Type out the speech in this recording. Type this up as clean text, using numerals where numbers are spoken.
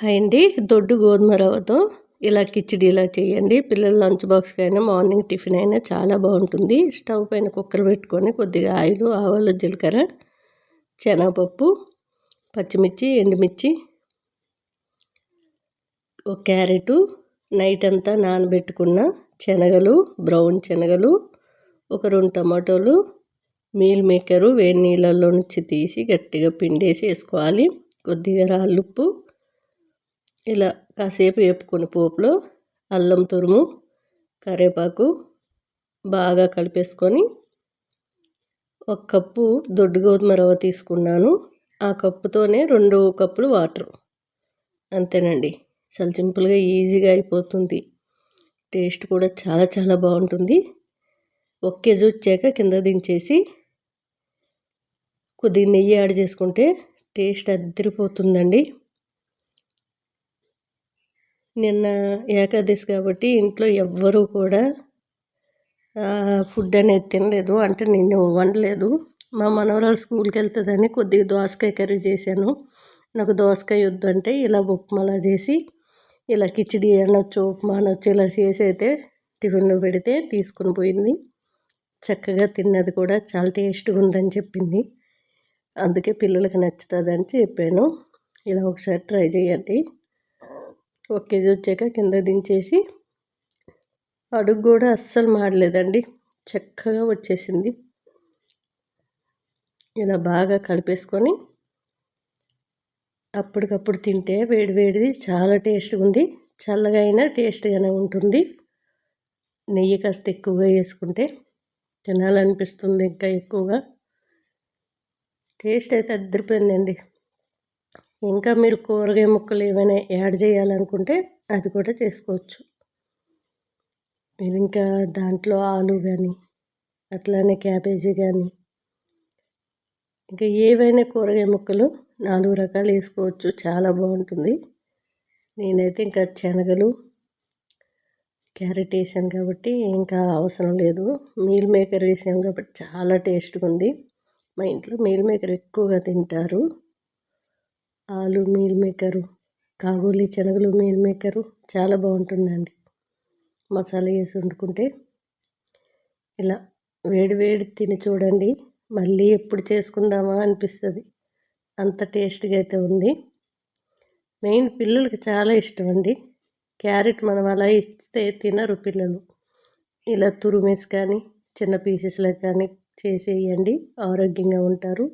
Hi అండి. దొడ్డు గోధుమ రవ్వతో ఇలా కిచిడీలా చేయండి. పిల్లల లంచ్ బాక్స్కి అయినా మార్నింగ్ టిఫిన్ అయినా చాలా బాగుంటుంది. స్టవ్ పైన కుక్కర్ పెట్టుకొని కొద్దిగా ఆయిల్, ఆవాలు, జీలకర్ర, శనగపప్పు, పచ్చిమిర్చి, ఎండుమిర్చి, ఒక క్యారెటు, నైట్ అంతా నానబెట్టుకున్న శనగలు, బ్రౌన్ శనగలు, ఒక 2 టమాటోలు, మీల్ మేకరు వేడి నీళ్ళల్లో నుంచి తీసి గట్టిగా పిండేసి వేసుకోవాలి. కొద్దిగా రాళ్ళుప్పు, ఇలా కాసేపు వేపుకొని పోపులో అల్లం తురుము, కరివేపాకు బాగా కలిపేసుకొని 1 కప్పు దొడ్డు గోధుమ రవ్వ తీసుకున్నాను. ఆ కప్పుతోనే 2 కప్పులు వాటర్. అంతేనండి. చాలా సింపుల్గా ఈజీగా అయిపోతుంది. టేస్ట్ కూడా చాలా చాలా బాగుంటుంది. 1 కేజీ వచ్చాక కింద దించేసి కొద్దిగా నెయ్యి యాడ్ చేసుకుంటే టేస్ట్ అద్దరిపోతుందండి. నిన్న ఏకాదశి కాబట్టి ఇంట్లో ఎవ్వరూ కూడా ఫుడ్ అనేది తినలేదు. అంటే నేను వండలేదు. మా మనవరాలు స్కూల్కి వెళ్తుందని కొద్దిగా దోసకాయ కర్రీ చేశాను. నాకు దోసకాయ వద్దంటే ఇలా ఉప్మాలా చేసి ఇలా కిచిడి అనొచ్చు, ఉప్మా అనొచ్చు, ఇలా చేసి అయితే టిఫిన్లో పెడితే తీసుకుని పోయింది. చక్కగా తిన్నది కూడా. చాలా టేస్ట్గా ఉందని చెప్పింది. అందుకే పిల్లలకి నచ్చుతుందని చెప్పాను. ఇలా ఒకసారి ట్రై చేయండి. 1 కేజీ వచ్చాక కింద దించేసి అడుగు కూడా అస్సలు మాడలేదండి. చక్కగా వచ్చేసింది. ఇలా బాగా కలిపేసుకొని అప్పటికప్పుడు తింటే వేడివేడిది చాలా టేస్ట్గా ఉంది. చల్లగా అయినా టేస్ట్గానే ఉంటుంది. నెయ్యి కాస్త ఎక్కువగా వేసుకుంటే తినాలనిపిస్తుంది ఇంకా ఎక్కువగా. టేస్ట్ అయితే అద్దరిపోయిందండి. ఇంకా మీరు కూరగాయ ముక్కలు ఏమైనా యాడ్ చేయాలనుకుంటే అది కూడా చేసుకోవచ్చు. మీరు ఇంకా దాంట్లో ఆలు కానీ, అట్లానే క్యాబేజీ కానీ, ఇంకా ఏవైనా కూరగాయ ముక్కలు 4 రకాలు వేసుకోవచ్చు. చాలా బాగుంటుంది. నేనైతే ఇంకా శనగలు, క్యారెట్ వేసాను కాబట్టి ఇంకా అవసరం లేదు. మీల్ మేకర్ వేసాను కాబట్టి చాలా టేస్ట్గా ఉంది. మా ఇంట్లో మీల్ మేకర్ ఎక్కువగా తింటారు. ఆలు మీల్ మేకరు, కాబూలి శనగలు మీల్ మేకరు చాలా బాగుంటుందండి. మసాలా వేసి వండుకుంటే ఇలా వేడి వేడి తిని చూడండి. మళ్ళీ ఎప్పుడు చేసుకుందామా అనిపిస్తుంది. అంత టేస్ట్గా అయితే ఉంది. మెయిన్ పిల్లలకి చాలా ఇష్టం అండి. క్యారెట్ మనం అలా ఇస్తే తినరు పిల్లలు. ఇలా తురిమేసి కానీ చిన్న పీసెస్లో కానీ చేసేయండి. ఆరోగ్యంగా ఉంటారు.